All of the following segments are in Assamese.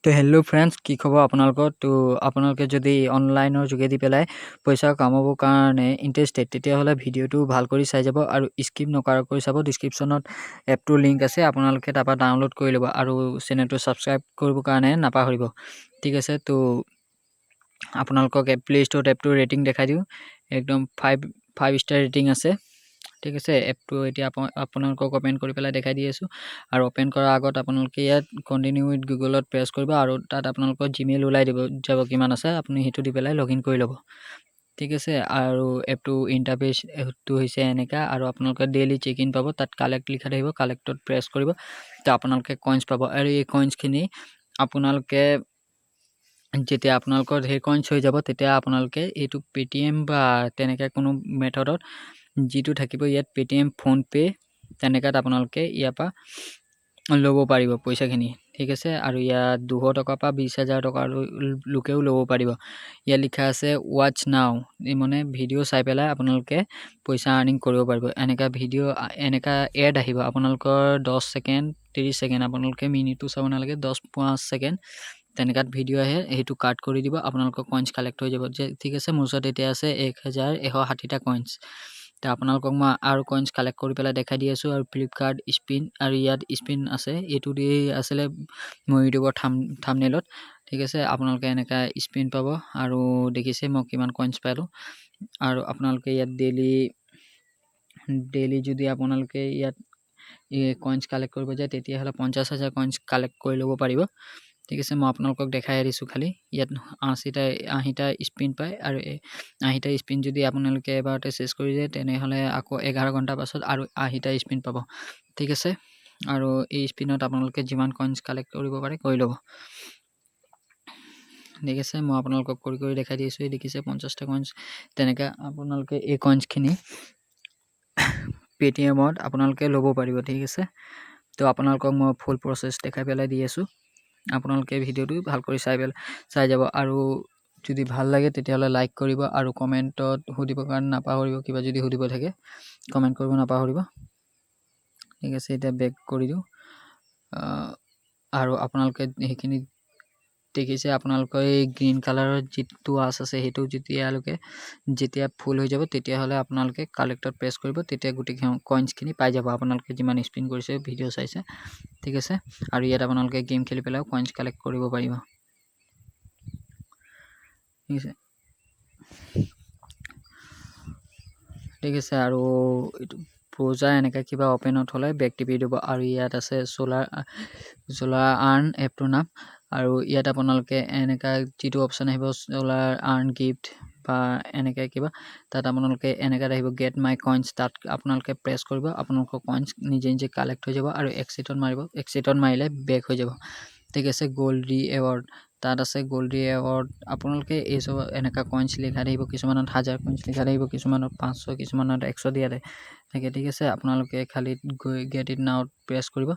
তো হেল্ল' ফ্ৰেণ্ডছ, কি খবৰ আপোনালোকৰ? তো আপোনালোকে যদি অনলাইনৰ যোগেদি পেলাই পইচা কামাবৰ কাৰণে ইণ্টাৰেষ্টেড, তেতিয়াহ'লে ভিডিঅ'টো ভাল কৰি চাই যাব আৰু স্কিপ নকৰাকৈ চাব। ডিছক্ৰিপশ্যনত এপটোৰ লিংক আছে, আপোনালোকে তাৰপৰা ডাউনলোড কৰি ল'ব আৰু চেনেলটো ছাবস্ক্ৰাইব কৰিবৰ কাৰণে নাপাহৰিব। ঠিক আছে, তো আপোনালোকক প্লে ষ্ট'ৰত এপটোৰ ৰেটিং দেখাই দিওঁ। একদম ফাইভ ষ্টাৰ ৰেটিং আছে। ঠিক আছে, এপটো এতিয়া আপোনালোকক অ'পেন কৰি পেলাই দেখাই দি আছোঁ। আৰু অ'পেন কৰাৰ আগত আপোনালোকে ইয়াত কণ্টিনিউ উইথ গুগলত প্ৰেছ কৰিব আৰু তাত আপোনালোকৰ জিমেইল ওলাই যাব কিমান আছে, আপুনি সেইটো দি পেলাই লগ ইন কৰি ল'ব। ঠিক আছে, আৰু এপটো ইণ্টাৰফেচটো হৈছে এনেকুৱা, আৰু আপোনালোকে ডেইলি চেক ইন পাব। তাত কালেক্ট লিখা থাকিব, কালেক্টত প্ৰেছ কৰিব, তো আপোনালোকে কইনছ পাব। আৰু এই কইনছখিনি আপোনালোকে যেতিয়া আপোনালোকৰ ধেৰ কইনছ হৈ যাব, তেতিয়া আপোনালোকে এইটো পে'টিএম বা তেনেকৈ কোনো মেথডত যিটো থাকিব ইয়াত পে'টিএম, ফোনপে' তেনেকুৱাত আপোনালোকে ইয়াৰ পৰা ল'ব পাৰিব পইচাখিনি। ঠিক আছে, আৰু ইয়াত 200 টকাৰ পৰা 20,000 টকাৰ লোকেও ল'ব পাৰিব। ইয়াত লিখা আছে ৱাটছ নাও, মানে ভিডিঅ' চাই পেলাই আপোনালোকে পইচা আৰ্নিং কৰিব পাৰিব। এনেকুৱা এড আহিব আপোনালোকৰ 10 ছেকেণ্ড 30 ছেকেণ্ড, আপোনালোকে মিনিটটো চাব নালাগে, 10-5 ছেকেণ্ড তেনেকুৱাত ভিডিঅ' আহে, সেইটো কাট কৰি দিব, আপোনালোকৰ কইনছ কালেক্ট হৈ যাব। ঠিক আছে, মোৰ ওচৰত এতিয়া আছে 1160টা কইনছ। তো আপোনালোকক মই আৰু কইনছ কালেক্ট কৰি পেলাই দেখাই দি আছোঁ। আৰু ফ্লিপকাৰ্ট স্পিন, আৰু ইয়াত স্পিন আছে, এইটো দি আছিলে মোৰ ইউটিউবৰ থাম্বনেইলত। ঠিক আছে, আপোনালোকে এনেকুৱা স্পিন পাব, আৰু দেখিছে মই কিমান কইনছ পালোঁ। আৰু আপোনালোকে ইয়াত ডেইলি যদি আপোনালোকে ইয়াত কইনছ কালেক্ট কৰিব যায়, তেতিয়াহ'লে 50,000 কইনছ কালেক্ট কৰি ল'ব পাৰিব। ঠিক আছে, মই আপোনালোকক দেখাই দিছোঁ। খালি ইয়াত 80টা স্পিন পায়, আৰু 80টা স্পিন যদি আপোনালোকে এবাৰতে চেছ কৰি যায়, তেনেহ'লে আকৌ 11 ঘণ্টাৰ পাছত আৰু 80টা স্পিন পাব। ঠিক আছে, আৰু এই স্পিনত আপোনালোকে যিমান কইনছ কালেক্ট কৰিব পাৰে কৰি ল'ব। ঠিক আছে, মই আপোনালোকক কৰি দেখাই দিছোঁ। এই দেখিছে 50টা কইনছ। তেনেকৈ আপোনালোকে এই কইনছখিনি পে'টিএমত আপোনালোকে ল'ব পাৰিব। ঠিক আছে, তো আপোনালোকক মই ফুল প্ৰচেছ দেখাই পেলাই দি আছোঁ। আপোনালোকে ভিডিঅ'টো ভাল কৰি চাই যাব, আৰু যদি ভাল লাগে তেতিয়াহ'লে লাইক কৰিব, আৰু কমেণ্টত সুধিবৰ কাৰণে নাপাহৰিব। কিবা যদি সুধিব থাকে কমেণ্ট কৰিব নাপাহৰিব। ঠিক আছে, এতিয়া বেক কৰি দিওঁ। আৰু আপোনালোকে সেইখিনি দেখিছে, আপোনালোকৰ এই গ্ৰীণ কালাৰৰ যিটো ৱাচ আছে, সেইটো যেতিয়া ফুল হৈ যাব, তেতিয়াহ'লে আপোনালোকে কালেক্টত প্ৰেছ কৰিব, তেতিয়া গোটেই কইনছখিনি পাই যাব, আপোনালোকে যিমান স্পিন কৰিছে, ভিডিঅ' চাইছে। ঠিক আছে, আৰু ইয়াত আপোনালোকে গেম খেলি পেলাইও কইনছ কালেক্ট কৰিব পাৰিব। ঠিক আছে, আৰু এইটো ব্ৰাউজাৰ এনেকৈ কিবা অ'পেনত হ'লে বেক টিপি দিব। আৰু ইয়াত আছে চ'লাৰ আৰ্ণ এপটোৰ নাম, আৰু ইয়াত আপোনালোকে এনেকুৱা যিটো অপশ্যন আহিব চ'লাৰ আৰ্ণ গিফ্ট বা এনেকৈ কিবা, তাত আপোনালোকে এনেকুৱাত আহিব গেট মাই কইনছ, তাত আপোনালোকে প্ৰেছ কৰিব, আপোনালোকৰ কইনছ নিজে কালেক্ট হৈ যাব, আৰু এক্সিটত মাৰিলে বেক হৈ যাব। ঠিক আছে, গ'ল্ড ৰিৱাৰ্ড, তাত আছে গ'ল্ড ৰিৱাৰ্ড। আপোনালোকে এই চব এনেকুৱা কইনছ লিখা থাকিব, কিছুমানত 1000 কইনছ লিখা থাকিব, কিছুমানত 500, কিছুমানত 100 দিয়া থাকে। ঠিক আছে, আপোনালোকে খালি গৈ গেট ইট নাওত প্ৰেছ কৰিব,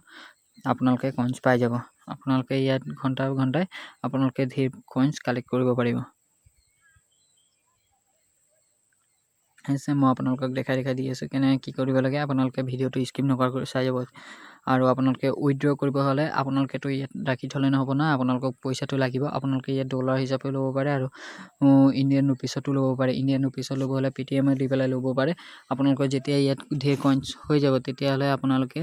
আপোনালোকে কইনছ পাই যাব। আপোনালোকে ইয়াত ঘণ্টাই আপোনালোকে ধেৰ কইনছ কালেক্ট কৰিব পাৰিব। হৈছে, মই আপোনালোকক দেখাই দি আছোঁ কেনেকৈ কি কৰিব লাগে। আপোনালোকে ভিডিঅ'টো স্কিপ নকৰাকৈ চাই যাব। আৰু আপোনালোকে উইথড্ৰ কৰিব হ'লে আপোনালোকেতো ইয়াত ৰাখি থ'লে নহ'ব না, আপোনালোকক পইচাটো লাগিব। আপোনালোকে ইয়াত ডলাৰ হিচাপেও ল'ব পাৰে, আৰু ইণ্ডিয়ান ৰুপিছতো ল'ব পাৰে। ইণ্ডিয়ান ৰুপিছত ল'ব হ'লে পে'টিএমে দি পেলাই ল'ব পাৰে। আপোনালোকৰ যেতিয়া ইয়াত ধেৰ কইনছ হৈ যাব, তেতিয়াহ'লে আপোনালোকে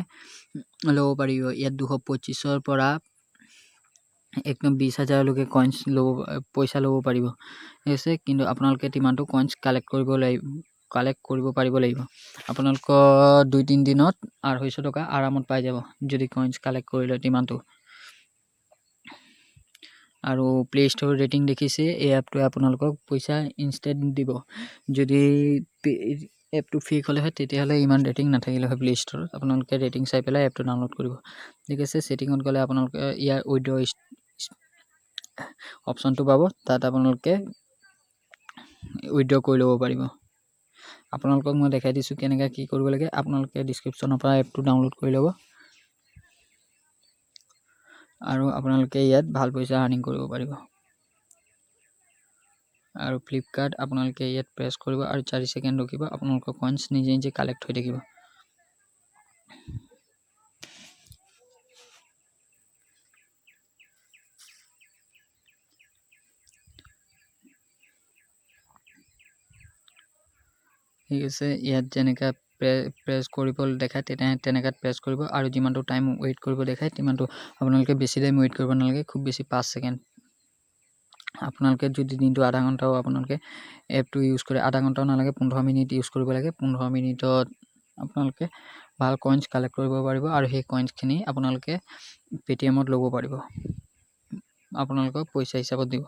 ল'ব পাৰিব। ইয়াত 225ৰ পৰা একদম 20,000লৈকে কইনছ পইচা ল'ব পাৰিব। হৈছে, কিন্তু আপোনালোকে তিমানটো কইনছ কালেক্ট কৰিব পাৰিব লাগিব। আপোনালোকৰ 2-3 দিনত 250 টকা আৰামত পাই যাব, যদি কইনছ কালেক্ট কৰি লয় তিমানটো। আৰু প্লে ষ্ট'ৰ ৰেটিং দেখিছে, এই এপটোৱে আপোনালোকক পইচা ইনষ্টেণ্ট দিব। যদি এপটো ফেক হ'লে হয়, তেতিয়াহ'লে ইমান ৰেটিং নাথাকিলে হয় প্লে ষ্ট'ৰত। আপোনালোকে ৰেটিং চাই পেলাই এপটো ডাউনলোড কৰিব। ঠিক আছে, ছেটিঙত গ'লে আপোনালোকে ইয়াৰ উইথড্ৰ অপশ্যনটো পাব, তাত আপোনালোকে উইথড্ৰ কৰি ল'ব পাৰিব। আপোনালোকক মই দেখাই দিছোঁ কেনেকৈ কি কৰিব লাগে। আপোনালোকে ডিছক্ৰিপশ্যনৰ পৰা এপটো ডাউনলোড কৰি ল'ব, আৰু আপোনালোকে ইয়াত ভাল পইচা আৰ্নিং কৰিব পাৰিব। আৰু ফ্লিপকাৰ্ট আপোনালোকে ইয়াত প্ৰেছ কৰিব, আৰু 4 ছেকেণ্ড ৰখিব, আপোনালোকৰ কইনছ নিজে কালেক্ট হৈ থাকিব। ঠিক আছে, ইয়াত যেনেকৈ প্ৰেছ কৰিব দেখায় তেনেকুৱাত প্ৰেছ কৰিব আৰু যিমানটো টাইম ৱেইট কৰিব দেখায় তিমানটো আপোনালোকে বেছি টাইম ৱেইট কৰিব নালাগে, খুব বেছি 5 ছেকেণ্ড। আপোনালোকে যদি দিনটো আধা ঘণ্টাও আপোনালোকে এপটো ইউজ কৰে, আধা ঘণ্টাও নালাগে 15 মিনিট ইউজ কৰিব লাগে। 15 মিনিটত আপোনালোকে ভাল কইনছ কালেক্ট কৰিব পাৰিব আৰু সেই কইনছখিনি আপোনালোকে পে'টিএমত ল'ব পাৰিব, আপোনালোকক পইচা হিচাপত দিব।